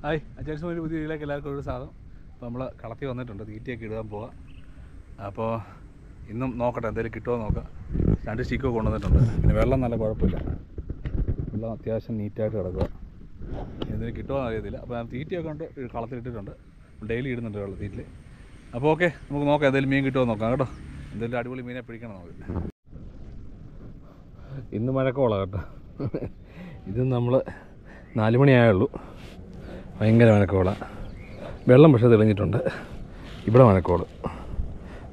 Hi, അജൻസ് ഒരു പുതിയ വീട്ടിലേക്ക് എല്ലാവർക്കും ഒരു സാധനം. അപ്പോൾ നമ്മൾ കളത്തി വന്നിട്ടുണ്ട്, തീറ്റയൊക്കെ ഇടാൻ പോവാം. അപ്പോൾ ഇന്നും നോക്കട്ടെ എന്തെങ്കിലും കിട്ടുമോ നോക്കാം. 2 സ്റ്റിക്ക് കൊണ്ടുവന്നിട്ടുണ്ട്. പിന്നെ വെള്ളം നല്ല കുഴപ്പമില്ല, വെള്ളം അത്യാവശ്യം നീറ്റായിട്ട് കിടക്കുക. എന്തെങ്കിലും കിട്ടുമോ എന്ന് അറിയത്തില്ല. അപ്പോൾ ഞാൻ തീറ്റയൊക്കെ കൊണ്ട് കളത്തിലിട്ടിട്ടുണ്ട്, ഡെയിലി ഇടുന്നുണ്ട് വെള്ളം തീറ്റിൽ. അപ്പോൾ ഓക്കെ, നമുക്ക് നോക്കാം എന്തെങ്കിലും മീൻ കിട്ടുമോ നോക്കാം കേട്ടോ. എന്തെങ്കിലും അടിപൊളി മീനെ പിടിക്കണം നമുക്ക്. ഇന്ന് മഴക്കോളാം കേട്ടോ. ഇത് നമ്മൾ 4 മണിയായുള്ളൂ. ഭയങ്കര മഴക്കോള. വെള്ളം പക്ഷേ തെളിഞ്ഞിട്ടുണ്ട്. ഇവിടെ മഴക്കോള്.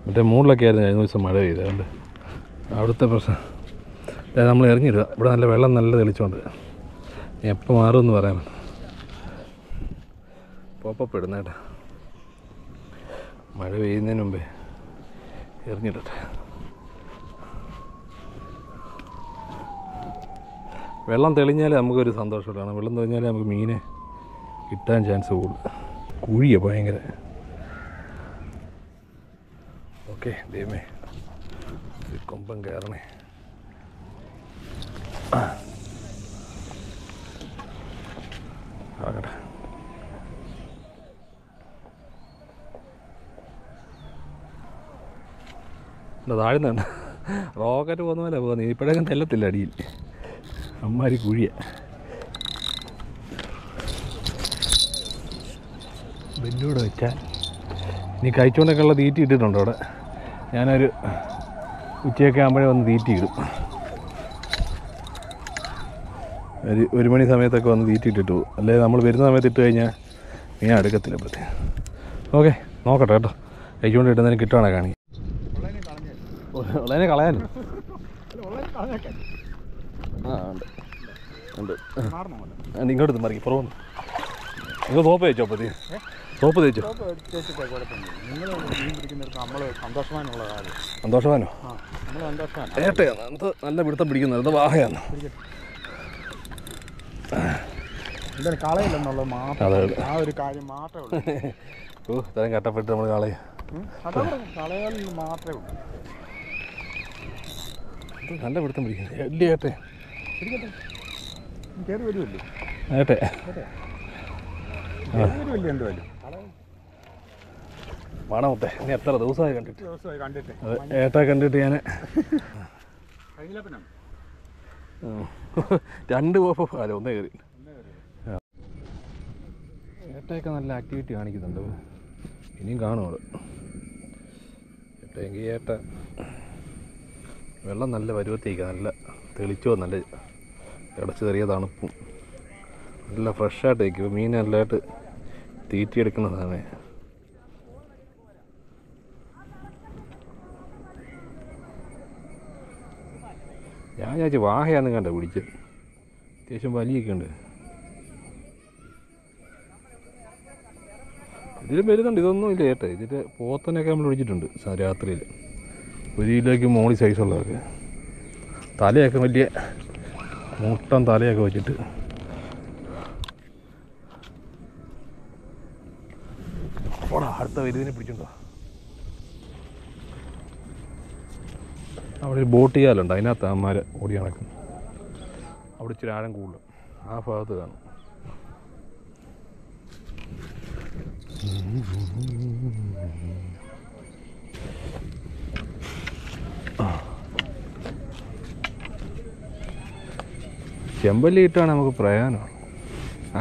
മറ്റേ മുകളിലൊക്കെ ആയിരുന്നു കഴിഞ്ഞ ദിവസം മഴ പെയ്തുകൊണ്ട് അവിടുത്തെ പ്രശ്നം. അതായത് നമ്മൾ ഇറങ്ങിയിടുക. ഇവിടെ നല്ല വെള്ളം നല്ല തെളിച്ചുകൊണ്ട് എപ്പോൾ മാറുമെന്ന് പറയാൻ പോപ്പപ്പ് ഇടുന്ന കേട്ടോ. മഴ പെയ്യുന്നതിന് മുമ്പേ എറിഞ്ഞിടട്ടെ. വെള്ളം തെളിഞ്ഞാലേ നമുക്കൊരു സന്തോഷമുള്ളതാണ്. വെള്ളം തെളിഞ്ഞാലേ നമുക്ക് മീനെ കിട്ടാൻ ചാൻസ് കൂടും. കുഴിയാണ് ഭയങ്കര. ഓക്കെ, ദൈവമേ കൊമ്പം കയറണേ. ആകട്ടെ. താഴ്ന്നുണ്ട്. റോക്കറ്റ് പോകുന്ന പോലെ പോകുന്നത്. ഇപ്പോഴേക്കും തെല്ലത്തില്ല അടിയിൽ. അമ്മാരി കുഴിയാണ്. ബെല്ലൂടെ വെച്ചാൽ ഇനി കഴിച്ചുകൊണ്ടൊക്കെ ഉള്ള തീറ്റി ഇട്ടിട്ടുണ്ട് അവിടെ. ഞാനൊരു ഉച്ചയൊക്കെ ആകുമ്പോഴേ വന്ന് തീറ്റി ഇടും. 1 മണി സമയത്തൊക്കെ വന്ന് തീറ്റി ഇട്ടിട്ട് പോകും. അല്ലെങ്കിൽ നമ്മൾ വരുന്ന സമയത്ത് ഇട്ട് കഴിഞ്ഞാൽ മീൻ എടുക്കത്തില്ല. അപ്പോഴത്തേ ഓക്കെ, നോക്കട്ടെ കേട്ടോ. കഴിച്ചുകൊണ്ട് ഇട്ടുന്നതിന് കിട്ടുവാണെ കാണിക്കും. ഉള്ളതിനെ കളയാനും ഉണ്ട് ഉണ്ട്. ഇങ്ങോട്ട് മറിക്കും പുറമൊന്ന്. നിങ്ങൾ സോപ്പ് തേച്ചോ? അപ്പോൾ സോപ്പ് തേച്ചോ? സന്തോഷവാനോ? ഏട്ടയാണ് നല്ല പിടുത്തം പിടിക്കുന്നത്. അത് വാഹയാണ്. കളയില്ലെന്നുള്ളത് മാത്രം. ആ ഒരു കാര്യം മാത്രമേ ഉള്ളൂ. ഓ, ഇത്രയും കട്ടപ്പെട്ട് നമ്മൾ കളയും. കളയാൻ മാത്രമേ ഉള്ളൂ. നല്ല പിടുത്തം പിടിക്കുന്നത്. വലിയ ഏട്ടെ കയറി വരുമല്ലോ. ഏട്ടെ മണമത്തെ. ഇനി എത്ര ദിവസമായി കണ്ടിട്ട്. അതെ, ഏട്ടാ കണ്ടിട്ട് ഞാൻ 2 പോപ്പോ അല്ല, ഒന്നേ കയറി. ഏട്ടയൊക്കെ നല്ല ആക്ടിവിറ്റി കാണിക്കുന്നുണ്ട്. ഇനിയും കാണും അവിടെ. ഏട്ടയെങ്കിൽ ഏട്ട വെള്ളം നല്ല പരുവത്തേക്ക് നല്ല തെളിച്ചോ, നല്ല ഇടച്ച് ചെറിയ തണുപ്പും നല്ല ഫ്രഷായിട്ട് വയ്ക്കും. മീൻ നല്ലതായിട്ട് തീറ്റിയെടുക്കുന്ന സാധനം. ഞാൻ വിചാരിച്ചു വാഹയാന്ന് കണ്ട പിടിച്ച്. അത്യാവശ്യം വലിയൊക്കെ ഉണ്ട്. ഇതിലും വരുന്നുണ്ട്. ഇതൊന്നും ഇല്ല ഏട്ടാ. ഇതിൻ്റെ പോത്തനൊക്കെ നമ്മൾ പിടിച്ചിട്ടുണ്ട് രാത്രിയിൽ. 1 കിലോയ്ക്ക് മോളി സൈസുള്ളതൊക്കെ. തലയൊക്കെ വലിയ മുട്ടൻ തലയൊക്കെ വെച്ചിട്ട്. ഓടാ, അടുത്ത വലുതിനെ പിടിച്ചിട്ടുണ്ടോ? അവിടെ ഒരു ബോട്ട് ചെയ്യാലുണ്ട്. അതിനകത്ത് അമ്മമാർ ഓടി നടക്കും. അവിടെ ഇച്ചിരി ആഴം കൂടുതൽ. ആ ഭാഗത്ത് കാണും. ചെമ്പല്ലി ഇട്ടാണ് നമുക്ക് പ്രയാണം.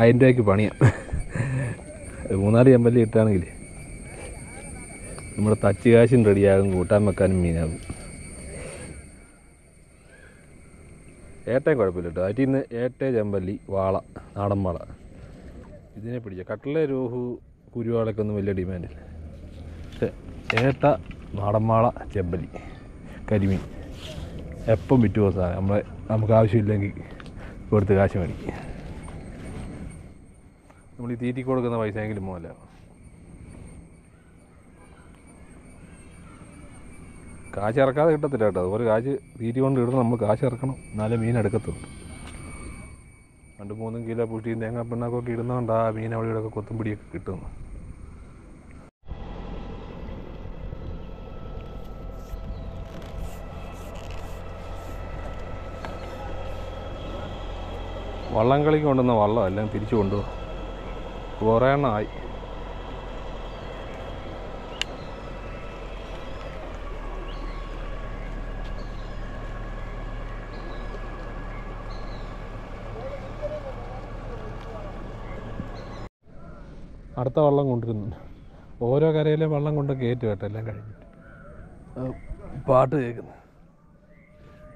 1000 രൂപയ്ക്ക് പണിയാം. 3-4 ചെമ്പല്ലി ഇട്ടാണെങ്കിൽ നമ്മുടെ തച്ച് കാശും റെഡിയാകും, കൂട്ടാൻ വെക്കാനും മീനാകും. ഏട്ടയും കുഴപ്പമില്ല കേട്ടോ. അതിൽ നിന്ന് ഏട്ട, ചെമ്പല്ലി, വാള, നാടൻ വാള ഇതിനെ പിടിക്കുക. കട്ടല, രോഹു, കുരുവാളൊക്കെ വലിയ ഡിമാൻഡില്ല. പക്ഷേ ഏട്ട, നാടൻ വാള, ചെമ്പല്ലി, കരിമീൻ എപ്പം വിറ്റ് പോകുന്ന സാധനം. നമുക്ക് ആവശ്യമില്ലെങ്കിൽ കൊടുത്ത് കാശ് മേടിക്കുക. നമ്മൾ ഈ തീറ്റി കൊടുക്കുന്ന പൈസയെങ്കിലും പോകല്ല. കാശ് ഇറക്കാതെ കിട്ടത്തില്ല കേട്ടോ. അതുപോലെ കാശ് തീറ്റി കൊണ്ട് ഇടണം. നമ്മൾ കാശ് ഇറക്കണം, എന്നാലേ മീൻ എടുക്കത്തുള്ളൂ. 2-3 കിലോ പുഷ്ടിയും തേങ്ങാ പിണ്ണാക്കൊക്കെ ഇടുന്നതുകൊണ്ട് ആ മീൻ അവിടെ ഇവിടെയൊക്കെ കൊത്തും പിടിയൊക്കെ കിട്ടുന്നു. വള്ളം കളിക്ക് കൊണ്ടുവന്ന വള്ളം എല്ലാം തിരിച്ചു കൊണ്ടുപോകും. കുറേ എണ്ണമായി. അടുത്ത വള്ളം കൊണ്ടിരുന്നുണ്ട്. ഓരോ കരയിലെ വള്ളം കൊണ്ട് കയറ്റും കേട്ടോ, എല്ലാം കഴിഞ്ഞിട്ട് പാട്ട് കേൾക്കുന്നു.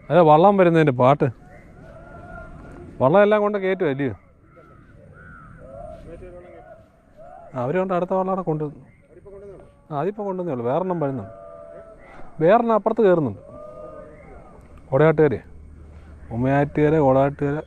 അതെ, വള്ളം വരുന്നതിൻ്റെ പാട്ട്. വള്ളം എല്ലാം കൊണ്ട് കയറ്റും അല്ലയോ? അവരുകൊണ്ട് അടുത്ത വള്ളം അവിടെ കൊണ്ടുവന്നു. അതിപ്പോൾ കൊണ്ടുവന്നേ ഉള്ളൂ. വേറെണ്ണം വരുന്നുണ്ട്. വേറെണ്ണം അപ്പുറത്ത് കയറുന്നുണ്ട്. ഓടയാട്ടുകര, ഉമ്മയാറ്റുകര, ഓടാട്ടുകര.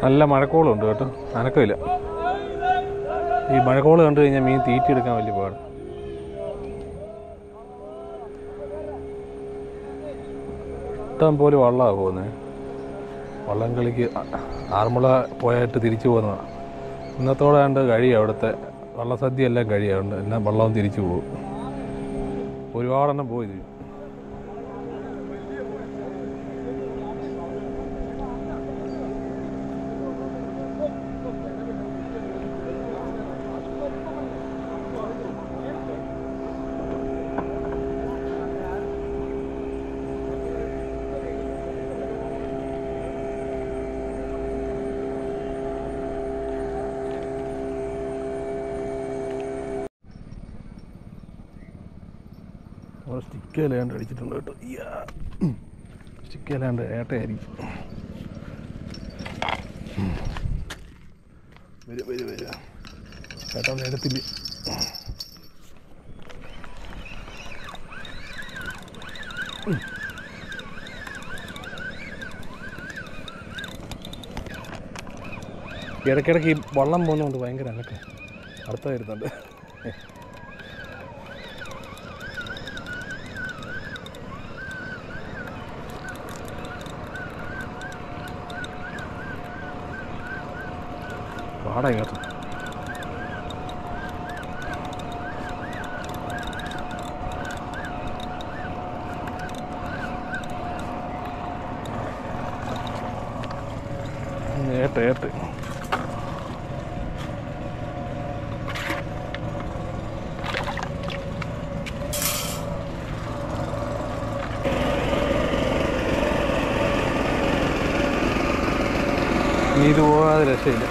നല്ല മഴക്കോളുണ്ട് കേട്ടോ, അനക്കമില്ല. ഈ മഴക്കോള് കണ്ടു കഴിഞ്ഞാൽ മീൻ തീറ്റിയെടുക്കാൻ വലിയ പാട്. ഇഷ്ടം പോലെ വള്ളമാണ് പോകുന്നത്. വള്ളം കളിക്ക് ആറന്മുള പോയിട്ട് തിരിച്ചു പോകുന്നതാണ്. ഇന്നത്തോടെ കണ്ട് കഴിയും. അവിടുത്തെ വള്ളസദ്യ എല്ലാം കഴിയുണ്ട്. എല്ലാം വള്ളവും തിരിച്ചു പോകും. ഒരുപാടെണ്ണം പോയി. സ്റ്റിക്കല്ലാണ്ട് അടിച്ചിട്ടുണ്ട് കേട്ടോ. സ്റ്റിക്കല്ലാണ്ട് ഏട്ടയായിരിക്കും. വരിക ഏട്ടാ നേരത്തില്ല. ഇടയ്ക്കിടയ്ക്ക് ഈ വള്ളം പോകുന്നതുകൊണ്ട് ഭയങ്കര അനക്കം. അടുത്ത വരുന്നുണ്ട്. പാടായി കേട്ടോ. ഏട്ട് ഇത് പോകാതെ രക്ഷയില്ല.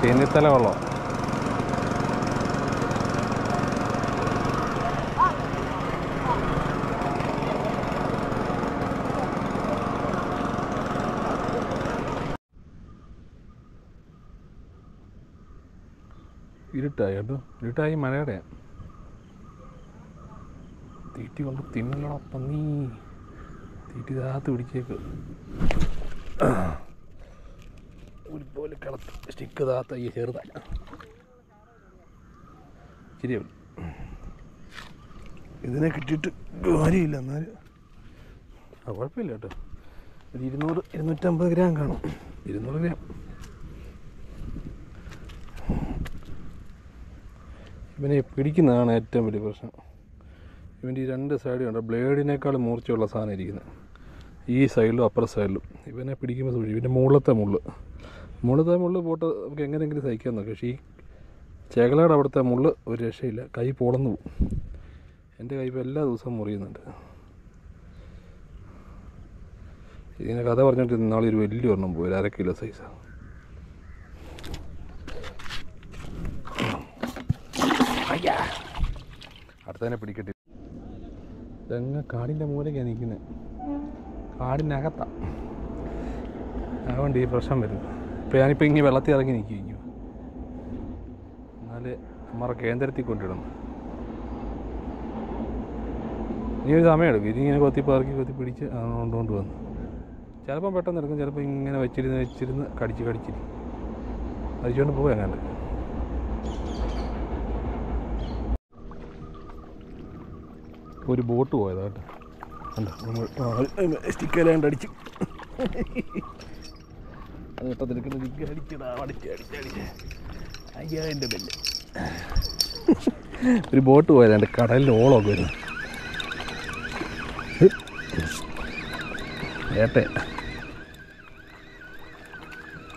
ചെന്നിത്തല വെള്ളം. ഇരുട്ടായി കേട്ടോ. ഇരുട്ടായി മഴയുടെ തീറ്റി കൊണ്ട് തിന്നണം. പന്നി തീറ്റി താത്ത് പിടിച്ചേക്ക്. ഒരുപോലെ കളത്ത് സ്റ്റിക്ക് താത്ത ഈ ചെറുതല്ല ശരിയാ. ഇതിനെ കിട്ടിയിട്ട് കാര്യമില്ല. എന്നാലും കുഴപ്പമില്ല കേട്ടോ. ഒരു 200-250 ഗ്രാം കാണും. 200 ഗ്രാം. ഇവനെ പിടിക്കുന്നതാണ് ഏറ്റവും വലിയ പ്രശ്നം. ഇവൻ്റെ ഈ രണ്ട് സൈഡും ഉണ്ട്. ബ്ലേഡിനേക്കാൾ മൂർച്ചയുള്ള സാധനം ഇരിക്കുന്നത് ഈ സൈഡിലും അപ്പുറ സൈഡിലും. ഇവനെ പിടിക്കുമ്പോൾ സൂക്ഷിക്കും. ഇവൻ്റെ മുകളിലത്തെ മുള്ള് പോട്ട് നമുക്ക് എങ്ങനെയെങ്കിലും സഹിക്കാൻ നോക്കാം. പക്ഷേ ഈ ചേകളയുടെ അവിടുത്തെ മുള്ള് ഒരു രക്ഷയില്ല. കൈ പൊളന്നു പോകും. എൻ്റെ കൈ ഇപ്പോൾ എല്ലാ ദിവസവും മുറിയുന്നുണ്ട്. ഇതിനെ കഥ പറഞ്ഞിട്ട് നാളെ ഒരു വലിയ ഒരെണ്ണം പോയി. 1/2 കിലോ സൈസാണ്. അടുത്തതിനെ പിടിക്കട്ടെ. ഇതങ്ങ് കാടിൻ്റെ മൂലയ്ക്കാണ് നിൽക്കുന്നത്. കാടിനകത്താണ്. അതുകൊണ്ട് ഈ പ്രശ്നം വരുന്നത്. ഇപ്പോൾ ഞാനിപ്പോൾ ഇങ്ങനെ വെള്ളത്തിൽ ഇറങ്ങി നിൽക്കും. എന്നാല് നമ്മുടെ കേന്ദ്രത്തിൽ കൊണ്ടിടണം. ഇനി ഒരു സമയമെടുക്കും. ഇതിങ്ങനെ കൊത്തി പിടിച്ച് കൊണ്ടുവന്നു. ചിലപ്പം പെട്ടെന്ന് എടുക്കും, ചിലപ്പോൾ ഇങ്ങനെ വെച്ചിരുന്ന് കടിച്ചിരിക്കും. അടിച്ചുകൊണ്ട് പോവുക എങ്ങാണ്ട്. ഒരു ബോട്ട് പോയതാ കേട്ടോ. സ്റ്റിക്കല്ലാണ്ട് അടിച്ചു. അത് പെട്ടെന്ന് അടിച്ചടാ, അടിച്ച് അയ്യോ എൻ്റെ ബെല്ല്. ഒരു ബോട്ട് പോയതാണ്ട്, കടലിൽ ഓളമൊക്കെ വരുന്നു. ഏട്ടെ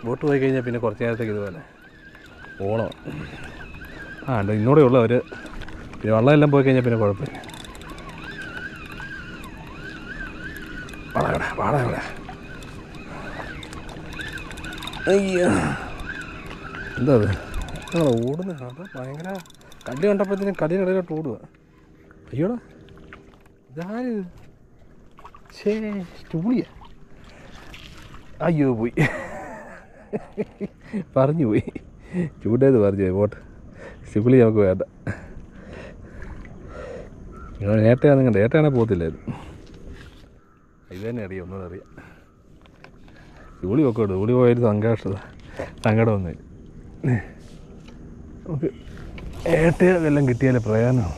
ബോട്ട് പോയി കഴിഞ്ഞാൽ പിന്നെ കുറച്ച് നേരത്തേക്ക് ഇതുപോലെ ഓളം. ഉണ്ട് ഇന്നൂടെ ഉള്ള ഒരു പിന്നെ വെള്ളമെല്ലാം പോയി കഴിഞ്ഞാൽ പിന്നെ കുഴപ്പമില്ല. പാടാ അയ്യോ എന്താ അത് ഓടുന്നത്? അത് ഭയങ്കര കല്ല് കണ്ടപ്പോഴത്തേനും കല്ലിനിടയിലോട്ട് ഓടുക. അയ്യോടാ ഇതാര്? ചൂളിയ. അയ്യോ പോയി, പറഞ്ഞു പോയി. ചൂടേത് പറഞ്ഞു പോയി. പോട്ടെ, ചുളി നമുക്ക് വേണ്ട. നേട്ടയാണ് കണ്ട, ഏട്ടയാണെ പോകത്തില്ലായിരുന്നു. ഇത് തന്നെ അറിയാം, ഒന്നും അറിയാം. ചൂളി ഒക്കെ ഉണ്ട്. ചൂളി പോയൊരു സങ്കടം ഒന്നുമില്ല. നമുക്ക് ഏട്ടയെല്ലാം കിട്ടിയാലേ പ്രയോജനമാണ്.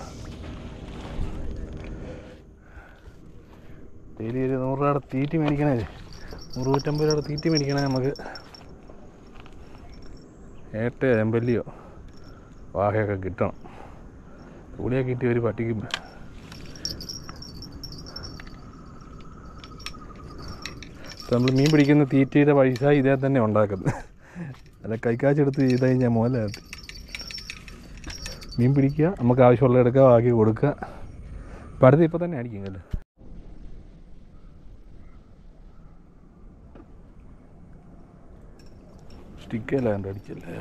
ഡെയിലി ഒരു 100 രൂപയുടെ തീറ്റി മേടിക്കണേ, 150 രൂപയുടെ തീറ്റി മേടിക്കണേ നമുക്ക് ഏട്ടയോ ചെമ്പല്ലിയോ വാഹയൊക്കെ കിട്ടണം. ചൂളിയൊക്കെ കിട്ടി ഒരു പട്ടിക്ക് നമ്മൾ മീൻ പിടിക്കുന്ന തീറ്റയുടെ പൈസ ഇതേ തന്നെ ഉണ്ടാക്കുന്നത്. അല്ല കൈക്കാച്ചെടുത്ത് ചെയ്ത് കഴിഞ്ഞാൽ മോലാകത്ത്. മീൻ പിടിക്കുക, നമുക്ക് ആവശ്യമുള്ള എടുക്കുക, ബാക്കി കൊടുക്കുക. ഇപ്പം അടുത്ത് ഇപ്പം തന്നെ അടിക്കും കല്ലേ. സ്റ്റിക്കല്ല കണ്ട് അടിച്ചല്ലേ.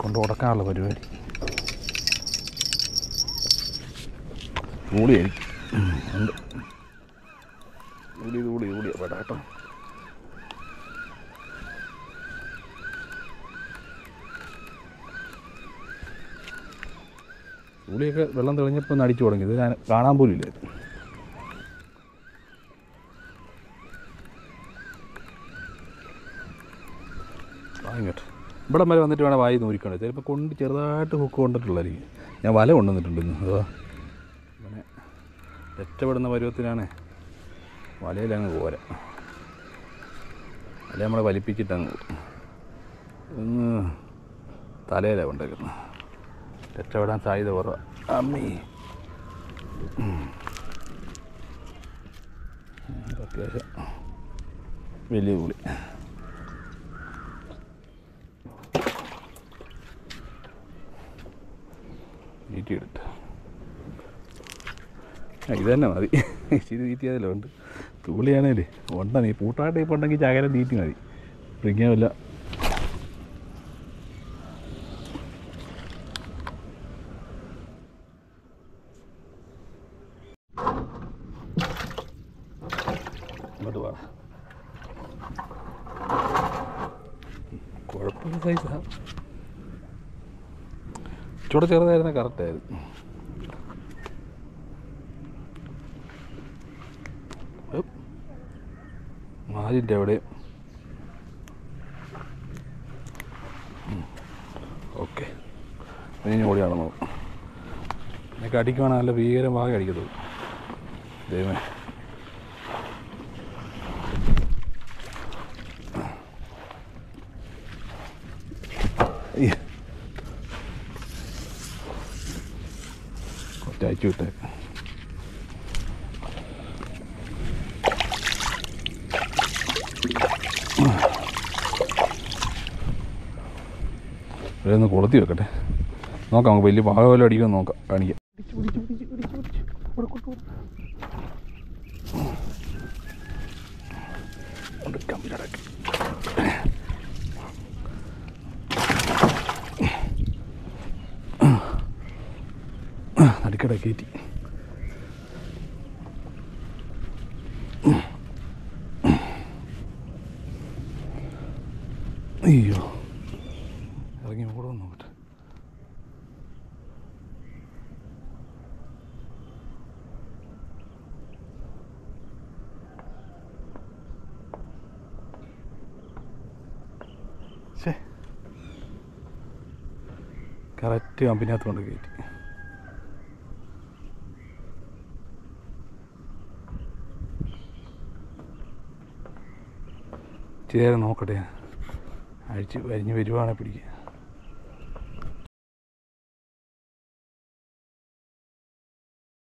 കൊണ്ട് ഉടക്കാനുള്ള പരിപാടി. ൂളിയായിരിക്കും ഉണ്ട്. ൂളിയാ പെടാട്ടോ. ൂളിയൊക്കെ വെള്ളം തെളിഞ്ഞപ്പോൾ ഒന്ന് അടിച്ചു തുടങ്ങിയത് ഞാൻ കാണാൻ പോലും ഇല്ലായിരുന്നു. ഇങ്ങോട്ട് ഇവിടെ വരെ വന്നിട്ട് വേണം വായി നൂരിക്കൊണ്ട്. ചിലപ്പോൾ കൊണ്ട് ചെറുതായിട്ട് ഹുക്ക് കൊണ്ടിട്ടുള്ളതായിരിക്കും. ഞാൻ വല കൊണ്ടുവന്നിട്ടുണ്ടെന്ന്. അതോ അങ്ങനെ രക്ഷപ്പെടുന്ന പരുവത്തിനാണ് വലയിലങ്ങ് പോരാ. വല നമ്മളെ വലിപ്പിച്ചിട്ടങ്ങ് ഒന്ന് തലയിലാണ് കൊണ്ടേക്കുന്നത്. രക്ഷപ്പെടാൻ സാധ്യത കുറവാണ്. അമ്മീ അത്യാവശ്യം വലിയ കൂടി. തീറ്റിയെടുത്ത് ഇത് തന്നെ മതി. ഇച്ചിരി തീറ്റിയതല്ലോ ഉണ്ട്. തൂളിയാണേലേ ഉണ്ട. നീ പൂട്ടായിട്ട് ഇപ്പോൾ ഉണ്ടെങ്കിൽ ചകരം തീറ്റി മതി. പിടിക്കാമില്ല. ഇങ്ങോട്ട് വേണം. കുഴപ്പമില്ല സൈസാ. ഇച്ചിരി ചെറുതായിരുന്ന കറക്റ്റായിരുന്നു. മാലിൻ്റെ അവിടെ ഓക്കെ. ഇനി ഓടിയാണോ നോക്കും. എനിക്ക് അടിക്കുവാണെങ്കിൽ നല്ല ഭീകരമായി അടിക്കത്തുള്ളൂ. ദൈവമേ അയച്ചു വിട്ടേക്ക്. ഇവിടെ ഒന്ന് കൊളുത്തി വെക്കട്ടെ. നോക്കാം, നമുക്ക് വലിയ പാക പോലെ അടിക്കുമെന്ന് നോക്കാം. കാണിക്കാം. നടുക്കട കയറ്റി. അയ്യോ ഇറങ്ങി ഓടുമെന്ന് നോക്കട്ടെ. കറക്റ്റ് കമ്പനിനകത്ത് കൊണ്ട് കയറ്റി. ഇച്ചിരി നേരം നോക്കട്ടെ, അഴിച്ച് വരിഞ്ഞ് വരുവാണെങ്കിൽ പിടിക്കുക.